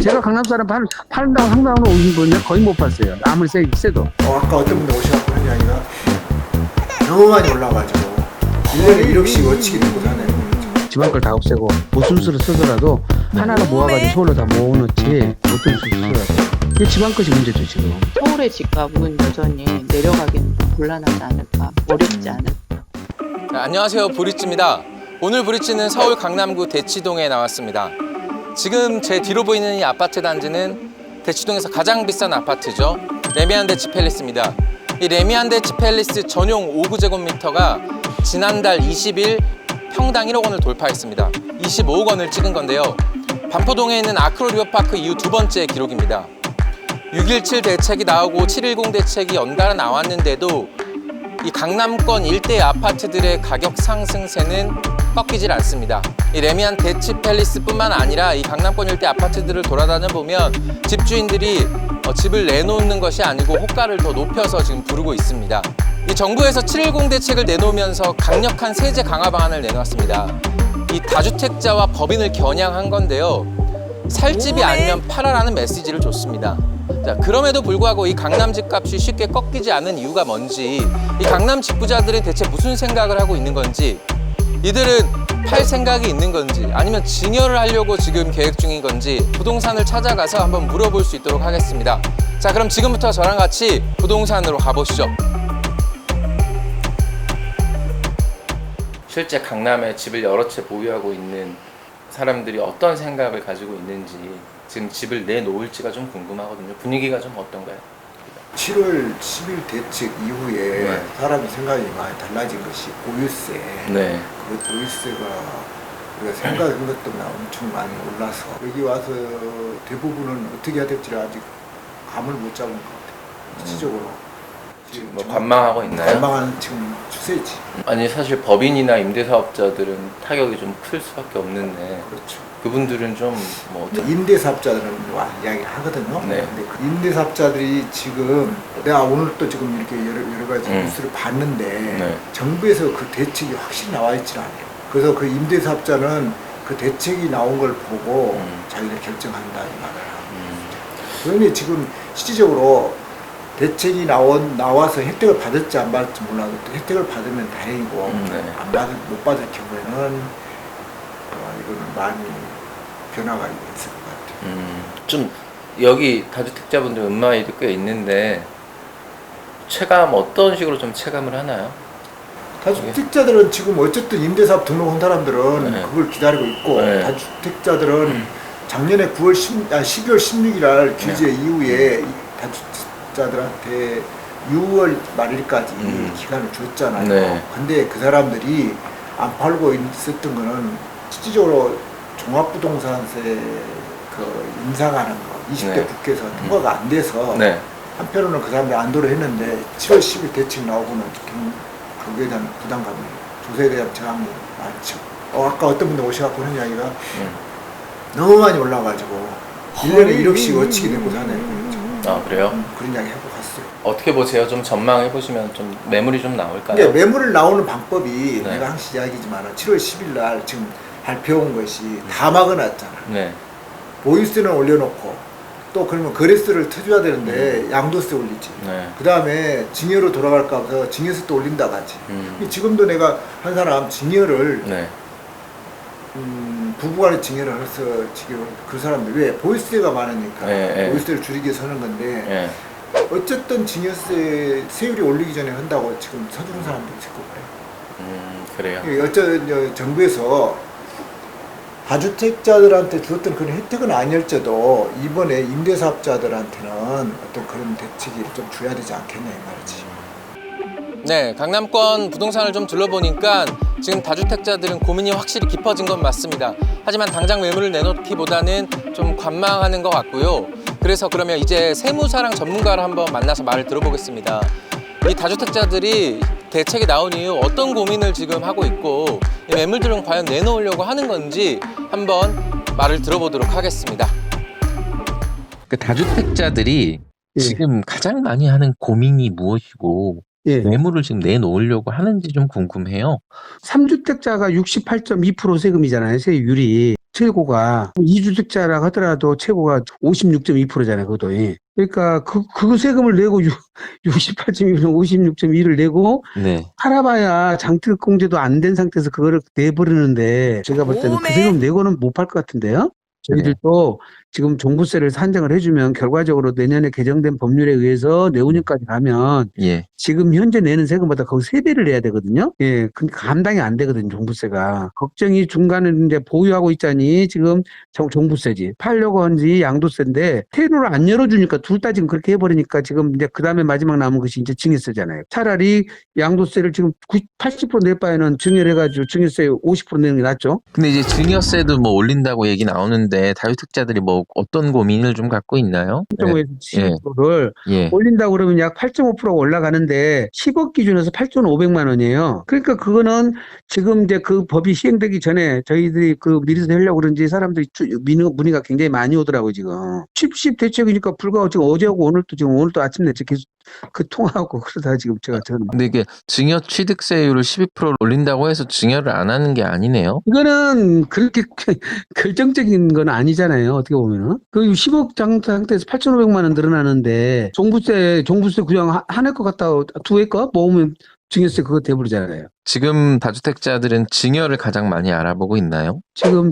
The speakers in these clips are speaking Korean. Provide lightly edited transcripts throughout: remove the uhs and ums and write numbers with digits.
제가 강남 사람 파는다고 상담으로 오신 분은 거의 못 봤어요. 아무리 세도. 아까 어떤 분이 오셔갖고 하는 이야기가 너무 많이 올라가지고 1년에 1억씩 어치기 들고 사네요. 집안 걸 다 없애고 보순수를 쓰더라도 하나를 모아가지고 서울로 다 모아놓지 어떤 수 쓰더라도 이게 집안 것이 문제죠 지금. 서울의 집값은 여전히 내려가기는 좀 곤란하지 않을까, 어렵지 않을까. 네, 안녕하세요, 브릿지입니다. 오늘 브릿지는 서울 강남구 대치동에 나왔습니다. 지금 제 뒤로 보이는 이 아파트 단지는 대치동에서 가장 비싼 아파트죠. 레미안데치 팰리스입니다. 이 레미안데치 팰리스 전용 5구제곱미터가 지난달 20일 평당 1억 원을 돌파했습니다. 25억 원을 찍은 건데요. 반포동에 있는 아크로 리버파크 이후 두 번째 기록입니다. 617 대책이 나오고 710 대책이 연달아 나왔는데도 이 강남권 일대 아파트들의 가격 상승세는 꺾이질 않습니다. 이 레미안데치 팰리스뿐만 아니라 이 강남권 일대 아파트들을 돌아다녀 보면 집주인들이 집을 내놓는 것이 아니고 호가를 더 높여서 지금 부르고 있습니다. 이 정부에서 710 대책을 내놓으면서 강력한 세제 강화 방안을 내놓았습니다. 이 다주택자와 법인을 겨냥한 건데요. 살 집이 아니면 팔아라는 메시지를 줬습니다. 자, 그럼에도 불구하고 이 강남 집값이 쉽게 꺾이지 않는 이유가 뭔지, 이 강남 집부자들은 대체 무슨 생각을 하고 있는 건지, 이들은 팔 생각이 있는 건지 아니면 증여를 하려고 지금 계획 중인 건지 부동산을 찾아가서 한번 물어볼 수 있도록 하겠습니다. 자, 그럼 지금부터 저랑 같이 부동산으로 가보시죠. 실제 강남에 집을 여러 채 보유하고 있는 사람들이 어떤 생각을 가지고 있는지, 지금 집을 내놓을지가 좀 궁금하거든요. 분위기가 좀 어떤가요? 7월 10일 대책 이후에 네. 사람의 생각이 많이 달라진 것이 보유세. 네. 그 보유세가 우리가 생각한 것보다 엄청 많이 올라서 여기 와서 대부분은 어떻게 해야 될지 아직 감을 못 잡은 것 같아요. 실질적으로 지금 뭐 관망하고 있나요? 관망하는 지금 추세지. 아니, 사실 법인이나 임대사업자들은 타격이 좀 클 수밖에 없는데 그렇죠. 그분들은 좀 뭐 임대사업자들은 이야기를 하거든요. 네. 근데 그 임대사업자들이 지금 내가 오늘 또 지금 이렇게 여러 가지 뉴스를 봤는데 네. 정부에서 그 대책이 확실히 나와 있지 않아요. 그래서 그 임대사업자는 그 대책이 나온 걸 보고 자기가 결정한다 이 말을 하고. 그런데 지금 실질적으로 대책이 나와서 혜택을 받을지 안 받을지 몰라도 혜택을 받으면 다행이고 네. 못 받을 경우에는 이거는 많이 변화가 있을 것 같아요. 좀 여기 다주택자분들 음마이도 꽤 있는데 체감 어떤 식으로 좀 체감을 하나요? 다주택자들은 지금 어쨌든 임대사업 등록한 사람들은 네. 그걸 기다리고 있고 네. 다주택자들은 작년에 12월 16일 날 규제 네. 이후에 이 다주택자들한테 6월 말일까지 기간을 줬잖아요. 네. 근데 그 사람들이 안 팔고 있었던 거는 실질적으로 종합부동산세 그 인상하는 거 20대 네. 국회에서 통과가 안 돼서 네. 한편으로는 그 사람들이 안도를 했는데 7월 10일 대책 나오고는 거기에 대한 부담감이, 조세에 대한 저항이 많죠. 아까 어떤 분들 오셔갖고 하는 이야기가 너무 많이 올라가지고 1년에 1억씩 어치기 들고 사네요. 아, 그래요? 그런 이야기 하고 갔어요. 어떻게 보세요? 좀 전망해 보시면 좀 매물이 좀 나올까요? 근데 매물을 나오는 방법이 네. 내가 항상 이야기지만 7월 10일 날 지금 발표한 것이 다 막아놨잖아. 네. 보유세는 올려놓고 또 그러면 거래세를 터줘야 되는데 양도세 올리지. 네. 그 다음에 증여로 돌아갈까 봐서 증여세 또 올린다고 하지. 지금도 내가 한 사람 증여를 네. 부부간에 증여를 해서 지금 그 사람들 왜 보유세가 많으니까 네. 보유세를 줄이기 위해서 하는 건데 네. 어쨌든 증여세 세율이 올리기 전에 한다고 지금 서두른 사람도 있을 거예요. 그래요. 어쨌든 정부에서 다주택자들한테 주었던 그런 혜택은 아니었어도 이번에 임대사업자들한테는 어떤 그런 대책이 좀 줘야 되지 않겠냐 이 말이지. 네, 강남권 부동산을 좀 둘러보니까 지금 다주택자들은 고민이 확실히 깊어진 건 맞습니다. 하지만 당장 매물을 내놓기보다는 좀 관망하는 것 같고요. 그래서 그러면 이제 세무사랑 전문가를 한번 만나서 말을 들어보겠습니다. 이 다주택자들이 대책이 나온 이후 어떤 고민을 지금 하고 있고 이 매물들은 과연 내놓으려고 하는 건지 한번 말을 들어보도록 하겠습니다. 그 다주택자들이 예. 지금 가장 많이 하는 고민이 무엇이고 예. 매물을 지금 내놓으려고 하는지 좀 궁금해요. 3주택자가 68.2% 세금이잖아요, 세율이. 최고가 2주택자라 하더라도 최고가 56.2%잖아요. 그것도. 예. 그러니까 그 세금을 내고 68.2%, 56.2를 내고 네. 팔아봐야 장특 공제도 안 된 상태에서 그거를 내버리는데 제가 볼 때는 그 세금 내고는 못 팔 것 같은데요. 저희들도 지금 종부세를 산정을 해주면 결과적으로 내년에 개정된 법률에 의해서 내후년까지 가면 예. 지금 현재 내는 세금보다 거의 3배를 내야 되거든요. 예, 근데 감당이 안 되거든요, 종부세가. 걱정이 중간에 이제 보유하고 있자니 지금 종부세지. 팔려고 한지 양도세인데 퇴로를 안 열어주니까 둘 다 지금 그렇게 해버리니까 지금 이제 그 다음에 마지막 남은 것이 이제 증여세잖아요. 차라리 양도세를 지금 80%낼 바에는 증여해가지고 증여세 50% 내는 게 낫죠. 근데 이제 증여세도 뭐 올린다고 얘기 나오는데 다주택자들이 뭐 어떤 고민을 좀 갖고 있나요? 0.5에서 12%를 예. 올린다고 그러면 약 8.5%가 올라가는데 10억 기준에서 8,500만 원이에요. 그러니까 그거는 지금 이제 그 법이 시행되기 전에 저희들이 그 미리서 하려고 그런지 사람들이 문의가 굉장히 많이 오더라고요, 지금. 10 대책이니까 불과 지금 어제하고 오늘도 아침 내체 계속 그 통화하고 그러다 지금 저는. 근데 이게 증여 취득세율을 12% 올린다고 해서 증여를 안 하는 게 아니네요. 이거는 그렇게 결정적인 건 아니잖아요. 어떻게 보면은. 그 10억 상태에서 8,500만 원 늘어나는데 종부세 그냥 한 해 거 갖다 두 해 거 모으면 증여세 그거 대부르잖아요. 지금 다주택자들은 증여를 가장 많이 알아보고 있나요? 지금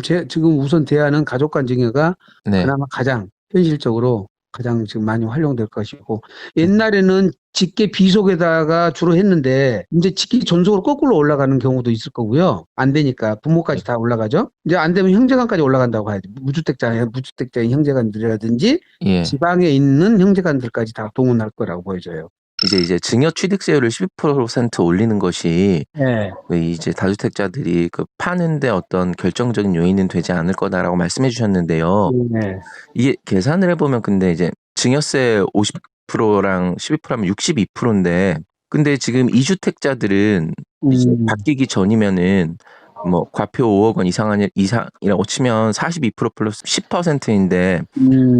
우선 대안은 가족 간 증여가 네. 그나마 가장 현실적으로 가장 지금 많이 활용될 것이고 옛날에는 직계 비속에다가 주로 했는데 이제 직계 존속으로 거꾸로 올라가는 경우도 있을 거고요. 안 되니까 부모까지 다 올라가죠. 이제 안 되면 형제간까지 올라간다고 봐야지. 무주택자인 형제간들이라든지 예. 지방에 있는 형제간들까지 다 동원할 거라고 보여져요. 이제 증여 취득세율을 12% 올리는 것이 네. 이제 다주택자들이 그 파는데 어떤 결정적인 요인은 되지 않을 거다라고 말씀해 주셨는데요. 네. 이게 계산을 해보면 근데 이제 증여세 50%랑 12%하면 62%인데 근데 지금 2주택자들은 이제 바뀌기 전이면은 뭐 과표 5억 원 이상이라고 치면 42% 플러스 10%인데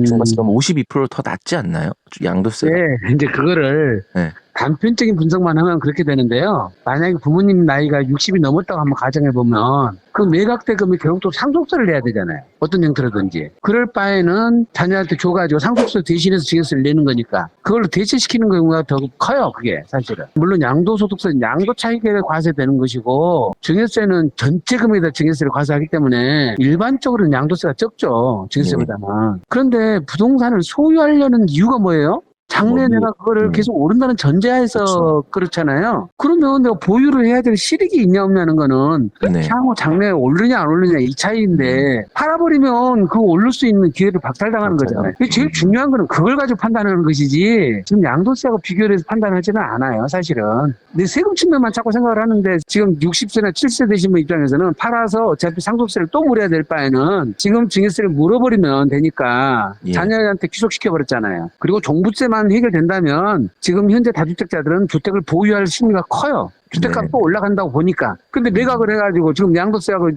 중과세 그럼 52% 더 낮지 않나요? 양도세가. 네, 이제 그거를 네. 단편적인 분석만 하면 그렇게 되는데요. 만약에 부모님 나이가 60이 넘었다고 한번 가정해보면 그 매각대금이 결국 또 상속세를 내야 되잖아요. 어떤 형태로든지. 그럴 바에는 자녀한테 줘가지고 상속세 대신해서 증여세를 내는 거니까 그걸로 대체시키는 경우가 더 커요. 그게 사실은. 물론 양도소득세는 양도 차익에 과세되는 것이고 증여세는 전체 금액에다 증여세를 과세하기 때문에 일반적으로는 양도세가 적죠. 증여세보다는. 그런데 부동산을 소유하려는 이유가 뭐예요? 장래 내가 그거를 계속 오른다는 전제하에서 그렇잖아요. 그러면 내가 보유를 해야 될 실익이 있냐 없냐는 거는 네. 향후 장래에 오르냐 안 오르냐 이 차이인데 팔아버리면 그거 오를 수 있는 기회를 박탈당하는 거잖아요. 제일 중요한 거는 그걸 가지고 판단하는 것이지 지금 양도세하고 비교를 해서 판단하지는 않아요. 사실은. 내 세금 측면만 자꾸 생각을 하는데 지금 60세나 70세 되신 분 입장에서는 팔아서 어차피 상속세를 또 물어야 될 바에는 지금 증여세를 물어버리면 되니까 자녀한테 귀속시켜버렸잖아요. 그리고 종부세만 해결된다면 지금 현재 다주택자들은 주택을 보유할 심리가 커요. 주택값도 올라간다고 보니까. 근데 매각을 해가지고 지금 양도세하고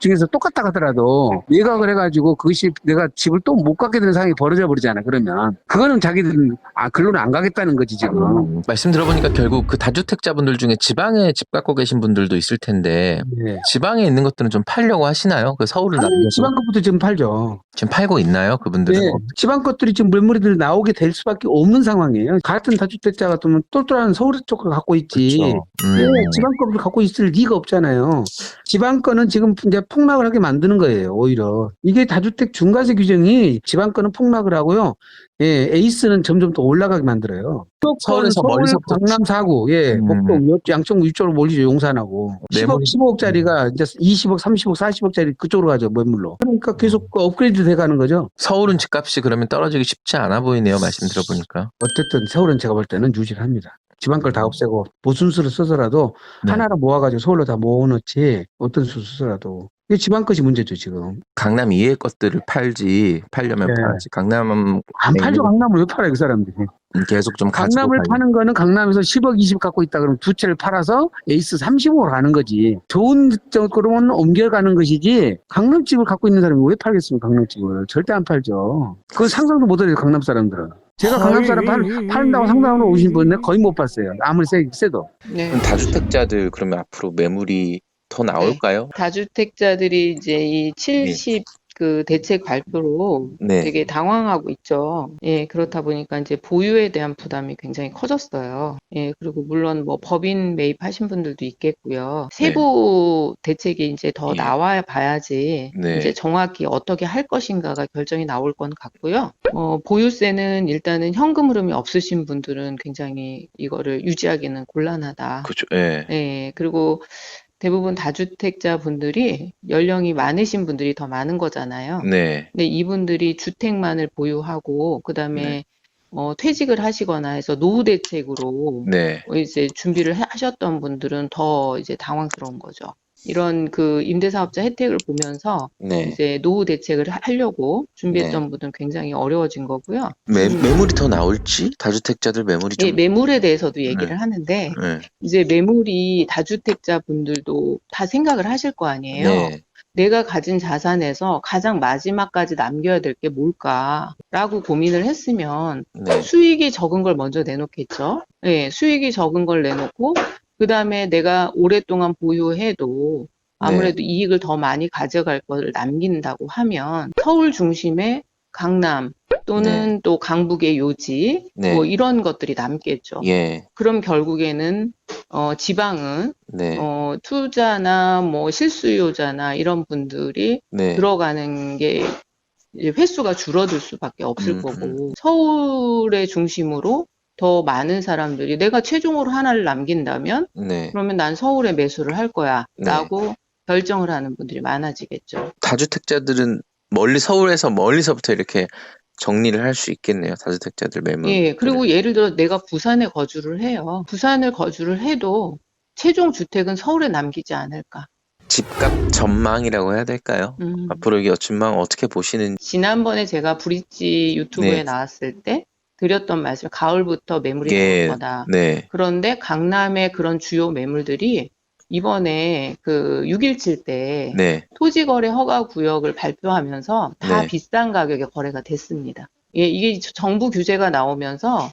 증여세 똑같다 하더라도 매각을 해가지고 그것이 내가 집을 또 못 갖게 되는 상황이 벌어져 버리잖아. 그러면 그거는 자기들은 글로는 안 가겠다는 거지 지금. 말씀 들어보니까 결국 그 다주택자분들 중에 지방에 집 갖고 계신 분들도 있을 텐데 네. 지방에 있는 것들은 좀 팔려고 하시나요? 그 서울을 남겨서 지방 것부터 지금 팔죠. 지금 팔고 있나요? 그분들은? 네. 지방 것들이 지금 물물이들이 나오게 될 수밖에 없는 상황이에요. 같은 다주택자 같으면 똘똘한 서울 쪽을 갖고 있지. 그렇죠. 네, 지방 거를 갖고 있을 리가 없잖아요. 지방 거는 지금 이제 폭락을 하게 만드는 거예요. 오히려 이게 다주택 중과세 규정이 지방 거는 폭락을 하고요. 예, 에이스는 점점 더 올라가게 만들어요. 서울에서 멀리서 강남 4구, 예, 목동, 양천구 이쪽으로 몰리죠. 용산하고 15억짜리가 이제 20억, 30억, 40억짜리 그쪽으로 가죠. 매물로. 그러니까 계속 업그레이드 돼가는 거죠. 서울은 집값이 그러면 떨어지기 쉽지 않아 보이네요. 말씀 들어보니까. 어쨌든 서울은 제가 볼 때는 유지를 합니다. 지방 걸 다 없애고 보순수를 써서라도 하나로 모아가지고 서울로 다 모아놓지 어떤 수를 쓰더라도 이게 지방 것이 문제죠 지금. 강남 이외의 것들을 팔려면 팔지. 강남은 안 팔죠. 강남을 왜 팔아요 그 사람들이. 계속 좀 가지고 강남을 파는 거는 강남에서 10억 20 갖고 있다 그러면 두 채를 팔아서 에이스 30억으로 가는 거지. 좋은 쪽으로는 옮겨가는 것이지 강남집을 갖고 있는 사람이 왜 팔겠습니까? 강남집을 절대 안 팔죠. 그건 상상도 못해요 강남 사람들은. 제가 강남 사람 팔린다고 상담하러 오신 분은 거의 못 봤어요. 아무리 세도. 네. 다주택자들 그러면 앞으로 매물이 더 나올까요? 다주택자들이 이제 이 70 그 대책 발표로 네. 되게 당황하고 있죠. 예, 그렇다 보니까 이제 보유에 대한 부담이 굉장히 커졌어요. 예, 그리고 물론 뭐 법인 매입하신 분들도 있겠고요. 세부 대책이 이제 더 예. 나와야 봐야지 네. 이제 정확히 어떻게 할 것인가가 결정이 나올 건 같고요. 보유세는 일단은 현금 흐름이 없으신 분들은 굉장히 이거를 유지하기는 곤란하다. 그렇죠. 예. 예, 그리고 대부분 다주택자 분들이 연령이 많으신 분들이 더 많은 거잖아요. 네. 근데 이분들이 주택만을 보유하고 그다음에 네. 퇴직을 하시거나 해서 노후 대책으로 네. 이제 준비를 하셨던 분들은 더 이제 당황스러운 거죠. 이런 그 임대사업자 혜택을 보면서 네. 이제 노후 대책을 하려고 준비했던 분들은 굉장히 어려워진 거고요. 매물이 더 나올지? 다주택자들 매물이 예, 좀. 매물에 대해서도 얘기를 하는데 네. 이제 매물이 다주택자 분들도 다 생각을 하실 거 아니에요. 네. 내가 가진 자산에서 가장 마지막까지 남겨야 될 게 뭘까라고 고민을 했으면 네. 수익이 적은 걸 먼저 내놓겠죠. 예, 수익이 적은 걸 내놓고 그다음에 내가 오랫동안 보유해도 아무래도 이익을 더 많이 가져갈 거를 남긴다고 하면 서울 중심의 강남 또는 또 강북의 요지 네. 뭐 이런 것들이 남겠죠. 예. 그럼 결국에는 지방은 네. 투자나 뭐 실수요자나 이런 분들이 네. 들어가는 게 이제 횟수가 줄어들 수밖에 없을 거고 서울의 중심으로 더 많은 사람들이 내가 최종으로 하나를 남긴다면 네. 그러면 난 서울에 매수를 할 거야 네. 라고 결정을 하는 분들이 많아지겠죠. 다주택자들은 서울에서 멀리서부터 이렇게 정리를 할 수 있겠네요. 다주택자들 매물. 예, 그리고 예를 들어 내가 부산에 거주를 해요. 부산을 거주를 해도 최종 주택은 서울에 남기지 않을까. 집값 전망이라고 해야 될까요? 앞으로 이게 전망 어떻게 보시는지. 지난번에 제가 브릿지 유튜브에 네. 나왔을 때 드렸던 말씀, 가을부터 매물이 예. 나올 거다. 네. 그런데 강남의 그런 주요 매물들이 이번에 그 6.17 때 네. 토지거래 허가 구역을 발표하면서 다 네. 비싼 가격에 거래가 됐습니다. 예, 이게 정부 규제가 나오면서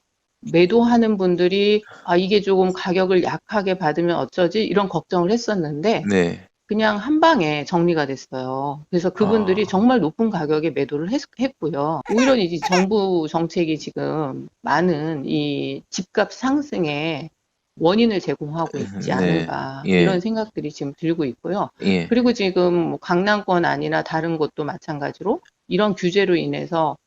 매도하는 분들이 이게 조금 가격을 약하게 받으면 어쩌지? 이런 걱정을 했었는데 네. 그냥 한 방에 정리가 됐어요. 그래서 그분들이 정말 높은 가격에 매도를 했고요. 오히려 이제 정부 정책이 지금 많은 이 집값 상승에 원인을 제공하고 있지 네. 않을까 예. 이런 생각들이 지금 들고 있고요. 예. 그리고 지금 뭐 강남권 아니나 다른 곳도 마찬가지로 이런 규제로 인해서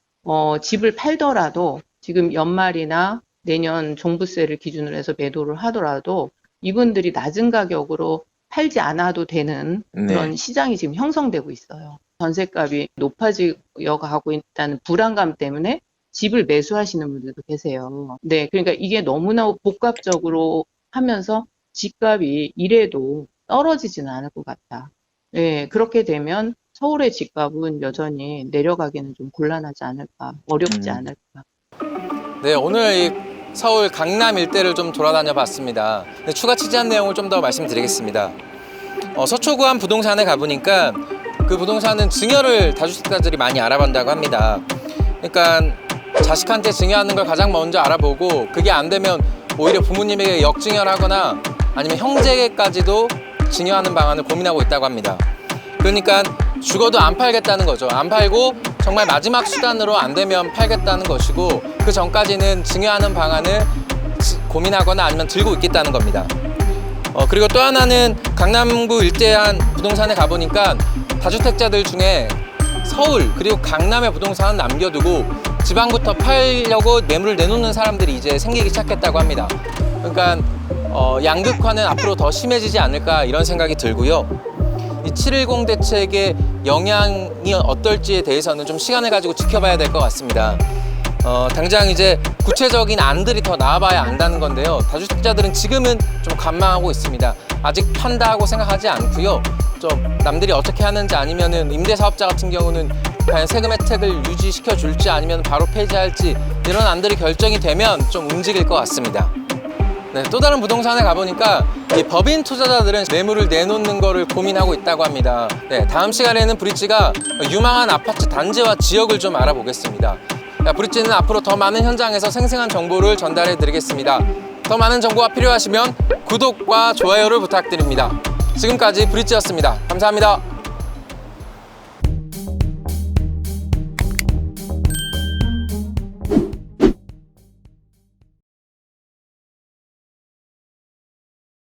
집을 팔더라도 지금 연말이나 내년 종부세를 기준으로 해서 매도를 하더라도 이분들이 낮은 가격으로 팔지 않아도 되는 그런 네. 시장이 지금 형성되고 있어요. 전셋값이 높아지어 가고 있다는 불안감 때문에 집을 매수하시는 분들도 계세요. 네, 그러니까 이게 너무나 복합적으로 하면서 집값이 이래도 떨어지지는 않을 것 같다. 네, 그렇게 되면 서울의 집값은 여전히 내려가기는 좀 곤란하지 않을까, 어렵지 않을까. 네, 오늘 이 서울 강남 일대를 좀 돌아다녀 봤습니다. 추가 취재한 내용을 좀 더 말씀드리겠습니다. 서초구암 부동산에 가보니까 그 부동산은 증여를 다주택자들이 많이 알아본다고 합니다. 그러니까 자식한테 증여하는 걸 가장 먼저 알아보고 그게 안 되면 오히려 부모님에게 역증여를 하거나 아니면 형제에게까지도 증여하는 방안을 고민하고 있다고 합니다. 그러니까 죽어도 안 팔겠다는 거죠. 안 팔고 정말 마지막 수단으로 안 되면 팔겠다는 것이고 그 전까지는 증여하는 방안을 고민하거나 아니면 들고 있겠다는 겁니다. 그리고 또 하나는 강남구 일대 한 부동산에 가보니까 다주택자들 중에 서울 그리고 강남의 부동산은 남겨두고 지방부터 팔려고 매물을 내놓는 사람들이 이제 생기기 시작했다고 합니다. 그러니까 양극화는 앞으로 더 심해지지 않을까 이런 생각이 들고요. 이 710 대책의 영향이 어떨지에 대해서는 좀 시간을 가지고 지켜봐야 될 것 같습니다. 당장 이제 구체적인 안들이 더 나와봐야 안다는 건데요. 다주택자들은 지금은 좀 관망하고 있습니다. 아직 판다고 생각하지 않고요. 좀 남들이 어떻게 하는지 아니면은 임대사업자 같은 경우는 과연 세금 혜택을 유지시켜 줄지 아니면 바로 폐지할지 이런 안들이 결정이 되면 좀 움직일 것 같습니다. 네, 또 다른 부동산에 가보니까 이 법인 투자자들은 매물을 내놓는 거를 고민하고 있다고 합니다. 네, 다음 시간에는 브릿지가 유망한 아파트 단지와 지역을 좀 알아보겠습니다. 브릿지는 앞으로 더 많은 현장에서 생생한 정보를 전달해 드리겠습니다. 더 많은 정보가 필요하시면 구독과 좋아요를 부탁드립니다. 지금까지 브릿지였습니다. 감사합니다.